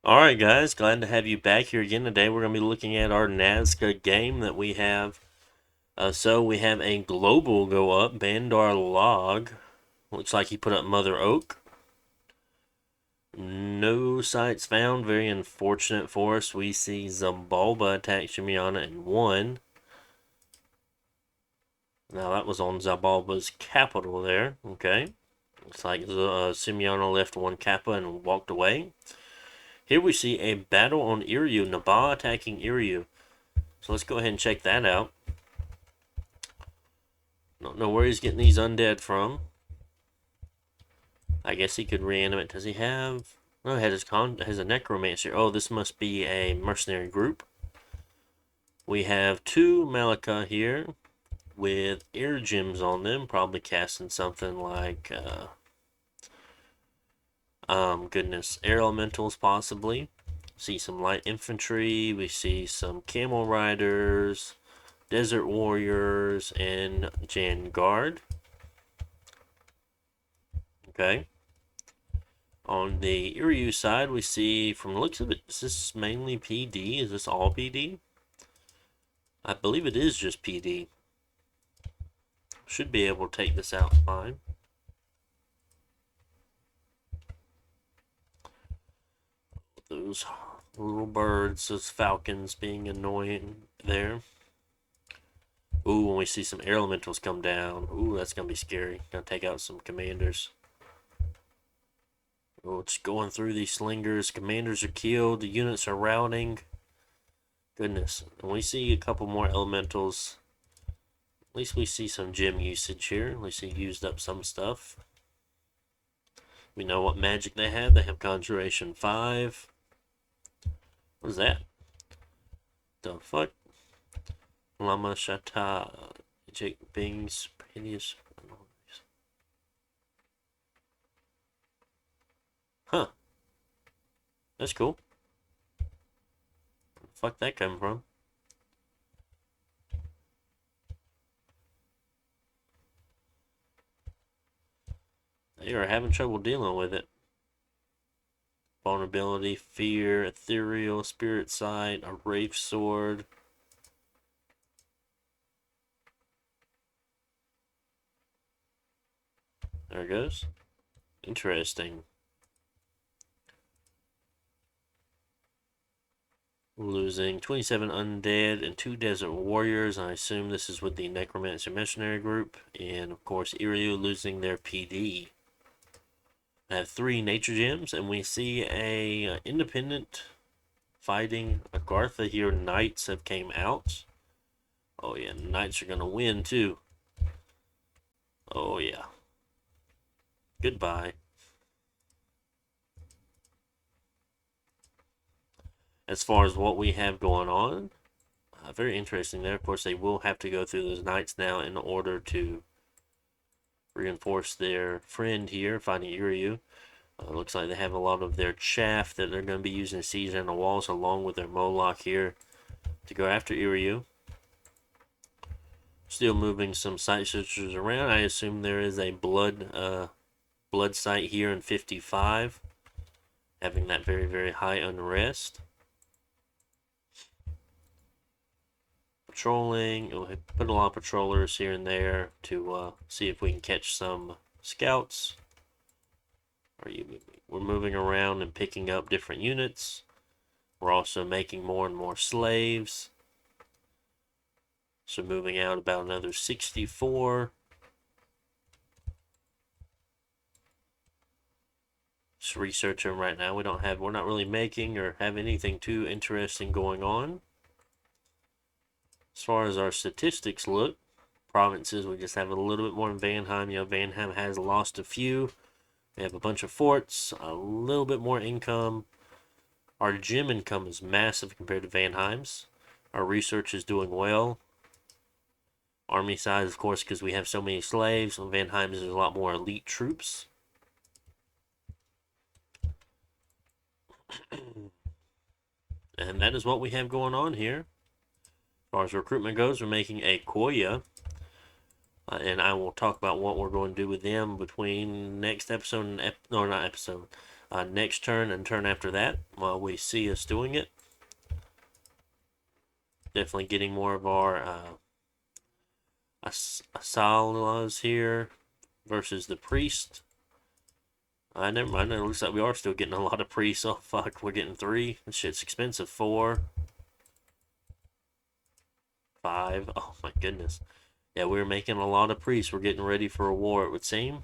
Alright guys, glad to have you back here again today. We're going to be looking at our Nazca game that we have. So we have a global go up, Bandar Log. Looks like he put up Mother Oak. No sites found, very unfortunate for us. We see Zabalba attack Shimiana in 1. Now that was on Zabalba's capital there, okay. Looks like Shimiana left 1 Kappa and walked away. Here we see a battle on Iryu, Naba attacking Iryu. So let's go ahead and check that out. Don't know where he's getting these undead from. I guess he could reanimate. Does he have... No, he has a necromancer. Oh, this must be a mercenary group. We have 2 Malika here with air gems on them. Probably casting something like... air elementals possibly. See some light infantry. We see some camel riders, desert warriors, and Jan Guard. Okay. On the Iryu side, we see, from the looks of it, is this mainly PD? Is this all PD? I believe it is just PD. Should be able to take this out fine. Those little birds, those falcons being annoying there. Ooh, when we see some air elementals come down. Ooh, that's going to be scary. Gonna take out some commanders. Oh, it's going through these slingers. Commanders are killed. The units are routing. Goodness. And we see a couple more elementals. At least we see some gem usage here. At least he used up some stuff. We know what magic they have. They have Conjuration 5. What is that? The fuck? Lama Shata. Jake Bing's hideous. Huh. That's cool. Where the fuck that come from? They are having trouble dealing with it. Vulnerability, fear, ethereal, spirit sight, a wraith sword. There it goes. Interesting. Losing 27 undead and 2 desert warriors. I assume this is with the necromancer missionary group. And of course Iryu losing their PD. I have 3 nature gems, and we see a independent fighting Agartha here. Knights have came out. Oh yeah, Knights are gonna win too. Oh yeah. Goodbye. As far as what we have going on, very interesting there. Of course, they will have to go through those Knights now in order to reinforce their friend here, fighting Iryu. Looks like they have a lot of their chaff that they're going to be using to siege on the walls, along with their Moloch here to go after Iryu. Still moving some site searchers around. I assume there is a blood site here in 55, having that very, very high unrest. Patrolling. We'll put a lot of patrollers here and there to see if we can catch some scouts. We're moving around and picking up different units. We're also making more and more slaves. So moving out about another 64. Just researching right now. We're not really making or have anything too interesting going on. As far as our statistics look, provinces, we just have a little bit more in Vanheim. You know, Vanheim has lost a few. We have a bunch of forts, a little bit more income. Our gem income is massive compared to Vanheim's. Our research is doing well. Army size, of course, because we have so many slaves. On Vanheim's, there's a lot more elite troops. And that is what we have going on here. As far as recruitment goes, we're making a Koya. And I will talk about what we're going to do with them between next episode and not episode. next turn and turn after that while we see us doing it. Definitely getting more of our Asalas here versus the priest. Never mind. It looks like we are still getting a lot of priests. Oh, fuck. We're getting 3. This shit's expensive. 4. 5. Oh, my goodness. Yeah, we're making a lot of priests. We're getting ready for a war, it would seem.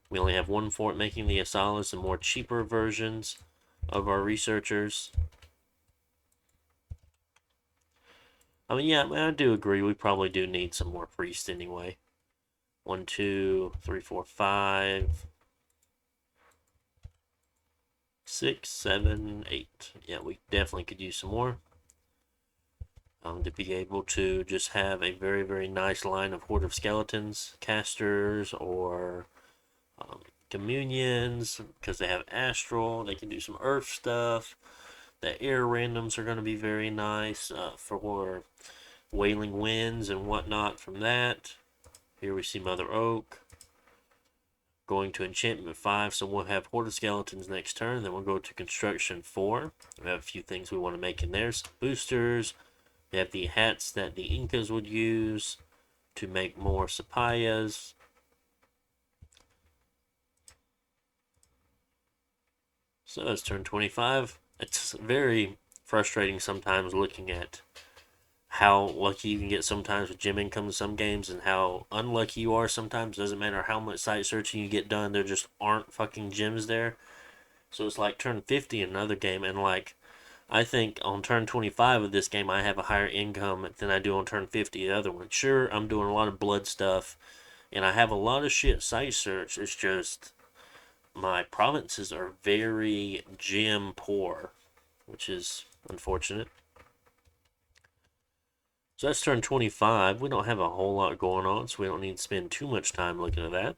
We only have 1 fort making the Asalas and more cheaper versions of our researchers. I mean, yeah, I do agree. We probably do need some more priests anyway. 1, 2, 3, 4, 5, 6, 7, 8. Yeah, we definitely could use some more. To be able to just have a very, very nice line of Horde of Skeletons, casters, or communions, because they have astral. They can do some earth stuff. The air randoms are going to be very nice for wailing winds and whatnot from that. Here we see Mother Oak going to enchantment 5, so we'll have Horde of Skeletons next turn. Then we'll go to construction 4. We have a few things we want to make in there. Some boosters. We have the hats that the Incas would use to make more sapayas. So that's turn 25. It's very frustrating sometimes looking at how lucky you can get sometimes with gem income in some games and how unlucky you are sometimes. Doesn't matter how much site searching you get done, there just aren't fucking gems there. So it's like turn 50 in another game, and like I think on turn 25 of this game I have a higher income than I do on turn 50 the other one. Sure, I'm doing a lot of blood stuff and I have a lot of shit site search. It's just my provinces are very gem poor, which is unfortunate. So that's turn 25. We don't have a whole lot going on, so we don't need to spend too much time looking at that.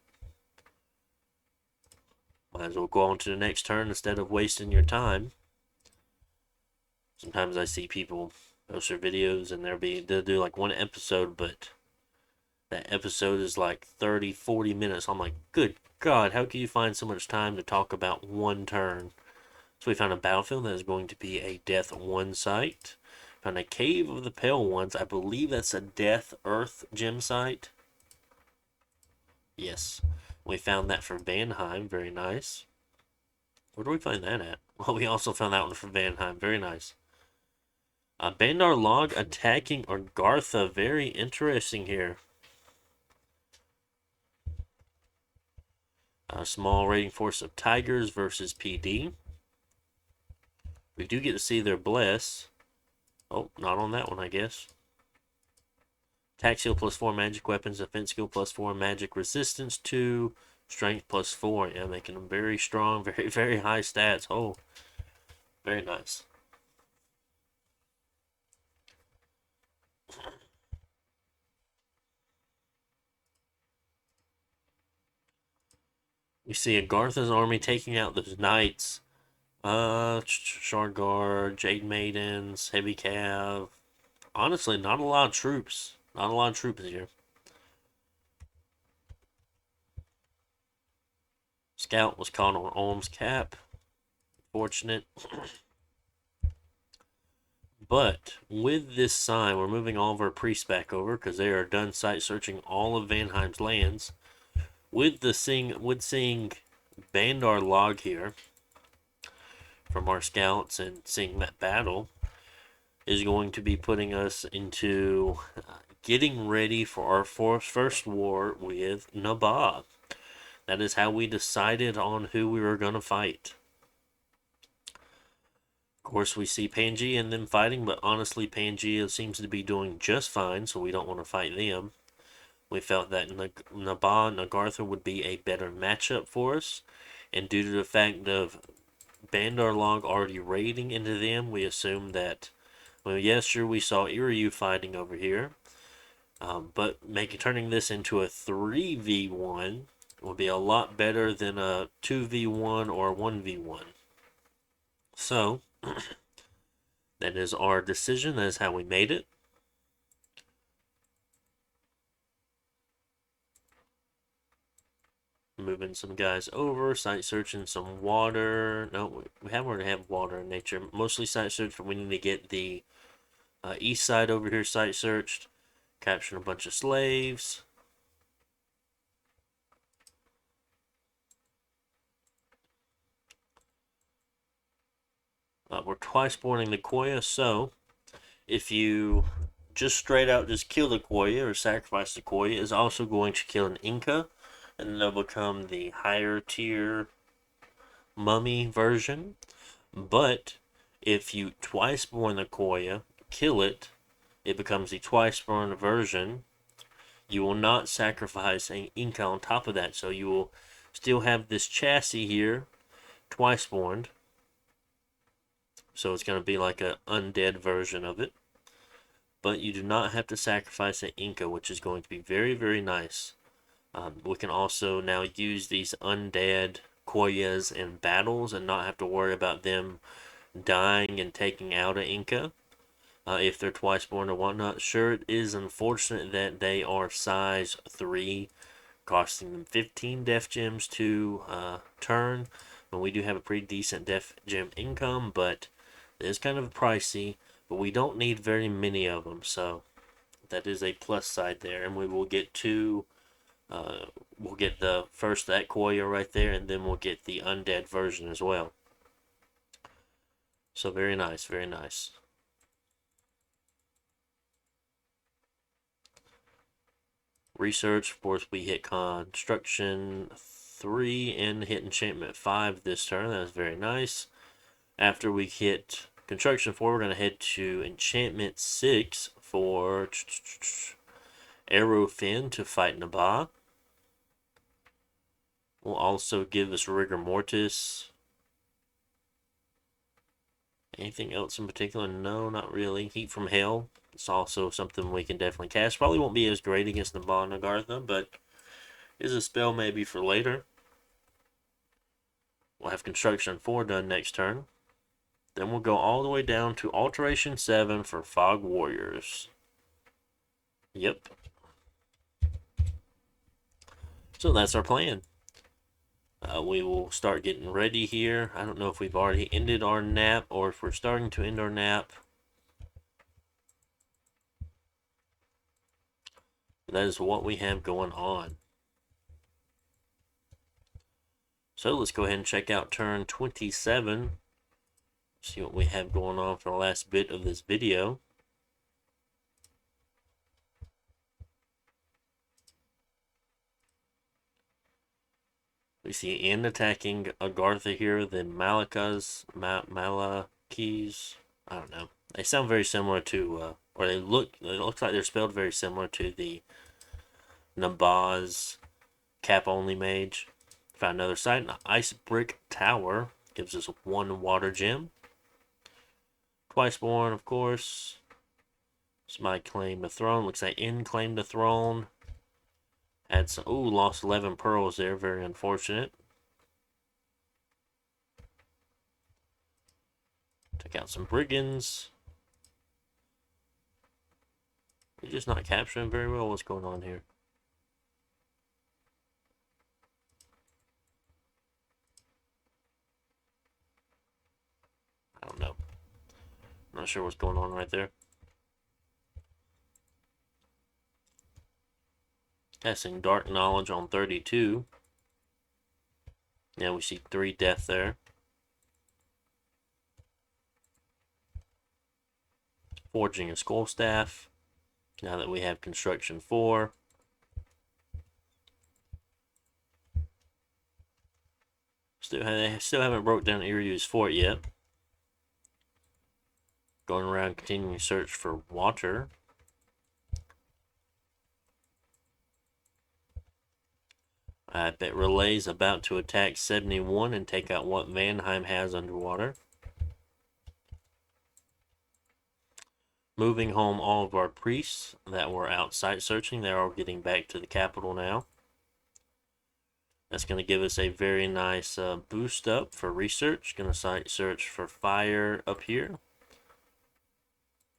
Might as well go on to the next turn instead of wasting your time. Sometimes I see people post their videos and they'll do like one episode, but that episode is like 30, 40 minutes. I'm like, good God, how can you find so much time to talk about one turn? So we found a battlefield that is going to be a Death 1 site. Found a Cave of the Pale Ones. I believe that's a Death Earth gem site. Yes. We found that for Vanheim. Very nice. Where do we find that at? Well, we also found that one for Vanheim. Very nice. Bandar Log attacking Argartha. Very interesting here. A small raiding force of Tigers versus PD. We do get to see their Bless. Oh, not on that one, I guess. Attack skill +4, magic weapons, defense skill +4, magic resistance 2, strength +4. Yeah, making them very strong, very, very high stats. Oh, very nice. We see Agartha's army taking out those knights. Shargar, Jade Maidens, Heavy Cav. Honestly, not a lot of troops. Not a lot of troops here. Scout was caught on Olm's Cap. Fortunate. But with this sign, we're moving all of our priests back over because they are done site searching all of Vanheim's lands. With seeing Bandar Log here from our scouts and seeing that battle is going to be putting us into getting ready for our first war with Nabab. That is how we decided on who we were going to fight. Of course, we see Pangea and them fighting, but honestly, Pangea seems to be doing just fine, so we don't want to fight them. We felt that Nagartha would be a better matchup for us, and due to the fact of Bandar Log already raiding into them, we assumed that, well, yes, sure, we saw Iryu fighting over here, but turning this into a 3v1 would be a lot better than a 2v1 or 1v1. So, that is our decision. That is how we made it. moving some guys over, site searching some water. No, we haven't already have water in nature. Mostly site search, but we need to get the east side over here site searched. Capturing a bunch of slaves. We're twice boarding the Koya, so if you just straight out just kill the Koya or sacrifice the Koya, is also going to kill an Inca, and then they'll become the higher tier mummy version. But if you twice born the Koya, kill it, it becomes the twice born version. You will not sacrifice an Inca on top of that, so you will still have this chassis here, twice born. So it's going to be like an undead version of it. But you do not have to sacrifice an Inca, which is going to be very, very nice. We can also now use these undead Koyas in battles and not have to worry about them dying and taking out an Inca if they're twice born or whatnot. Sure, it is unfortunate that they are size 3, costing them 15 def gems to turn. And we do have a pretty decent def gem income, but it is kind of pricey. But we don't need very many of them, so that is a plus side there. And we will get two. We'll get the first that Koya right there, and then we'll get the undead version as well. So very nice, very nice. Research, of course, we hit construction 3 and hit enchantment 5 this turn. That was very nice. After we hit construction 4, we're going to head to enchantment 6 for Arrow Fin to fight Nabah. Will also give us Rigor Mortis. Anything else in particular? No, not really. Heat from Hell. It's also something we can definitely cast. Probably won't be as great against Nabah and Nagartha, but is a spell maybe for later. We'll have Construction 4 done next turn. Then we'll go all the way down to Alteration 7 for Fog Warriors. Yep. So that's our plan. We will start getting ready here. I don't know if we've already ended our nap or if we're starting to end our nap. That is what we have going on. So let's go ahead and check out turn 27. See what we have going on for the last bit of this video. We see in attacking Agartha here, the Malakis. I don't know. They sound very similar to, or it looks like they're spelled very similar to the Nabah's cap-only mage. Found another site, an Ice Brick Tower. Gives us 1 water gem. Twiceborn, of course. Somebody claimed the throne. Looks like N claimed the throne. Had some. Ooh, lost 11 pearls there. Very unfortunate. Took out some brigands. We're just not capturing very well. What's going on here? I don't know. Not sure what's going on right there. Casting Dark Knowledge on 32. Now we see 3 death there. Forging a Skull Staff. Now that we have Construction 4. Still haven't broke down Iryu's fort yet. Going around continuing search for water. I bet Relay's about to attack 71 and take out what Vanheim has underwater. Moving home all of our priests that were out site searching. They're all getting back to the capital now. That's going to give us a very nice boost up for research. Going to site search for fire up here.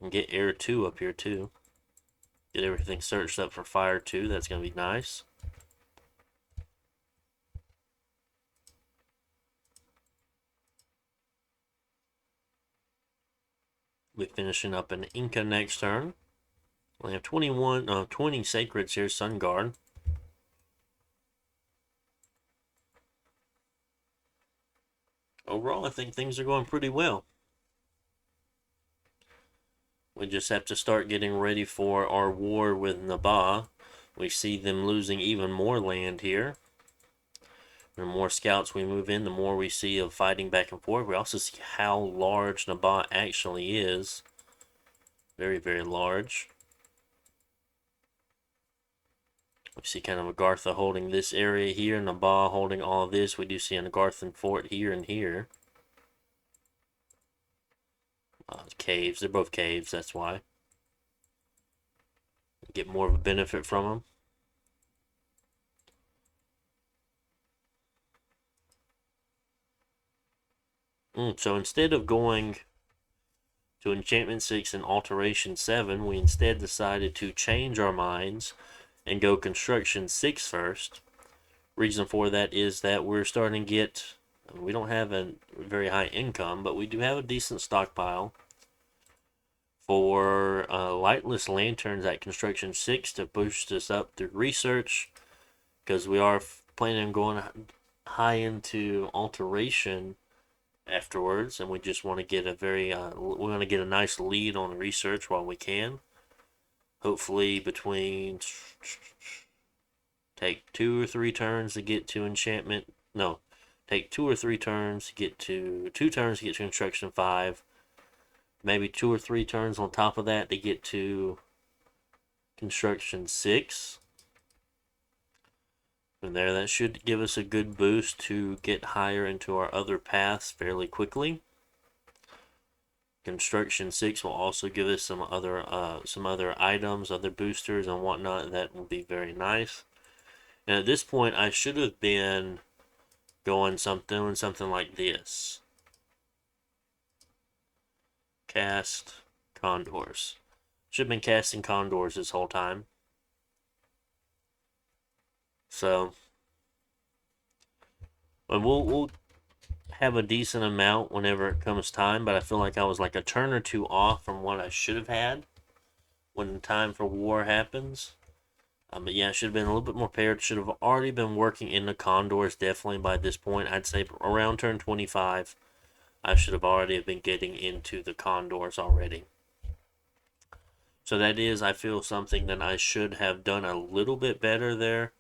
And get air 2 up here too. Get everything searched up for fire 2. That's going to be nice. We'll be finishing up an Inca next turn. We have 20 Sacreds here, Sun Guard. Overall, I think things are going pretty well. We just have to start getting ready for our war with Nabaa. We see them losing even more land here. The more scouts we move in, the more we see of fighting back and forth. We also see how large Nabaa actually is. Very, very large. We see kind of Agartha holding this area here, Nabaa holding all of this. We do see an Agarthan fort here and here. Caves, they're both caves, that's why. Get more of a benefit from them. So instead of going to Enchantment 6 and Alteration 7, we instead decided to change our minds and go Construction 6 first. Reason for that is that we're starting to get, we don't have a very high income, but we do have a decent stockpile for lightless lanterns at Construction 6 to boost us up through research, because we are planning on going high into Alteration afterwards, and we just want to get a we want to get a nice lead on research while we can. Hopefully between take 2 or 3 turns to get to enchantment. No, take 2 or 3 turns to get to 2 turns to get to construction 5. Maybe 2 or 3 turns on top of that to get to construction 6. From there, that should give us a good boost to get higher into our other paths fairly quickly. Construction 6 will also give us some other items, other boosters and whatnot. That will be very nice. And at this point, I should have been doing something like this. Cast condors. Should have been casting condors this whole time. So, but we'll have a decent amount whenever it comes time, but I feel like I was like a turn or 2 off from what I should have had when the time for war happens. But yeah, I should have been a little bit more prepared. Should have already been working in the condors definitely by this point. I'd say around turn 25, I should have already been getting into the condors already. So that is, I feel, something that I should have done a little bit better there.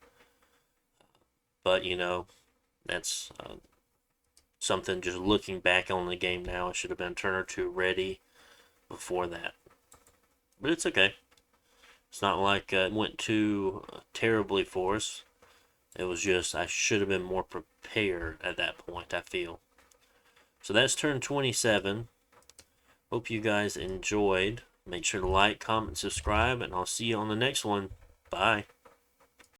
But, you know, that's something just looking back on the game now. I should have been a turn or 2 ready before that. But it's okay. It's not like it went too terribly for us. It was just I should have been more prepared at that point, I feel. So that's turn 27. Hope you guys enjoyed. Make sure to like, comment, subscribe, and I'll see you on the next one. Bye.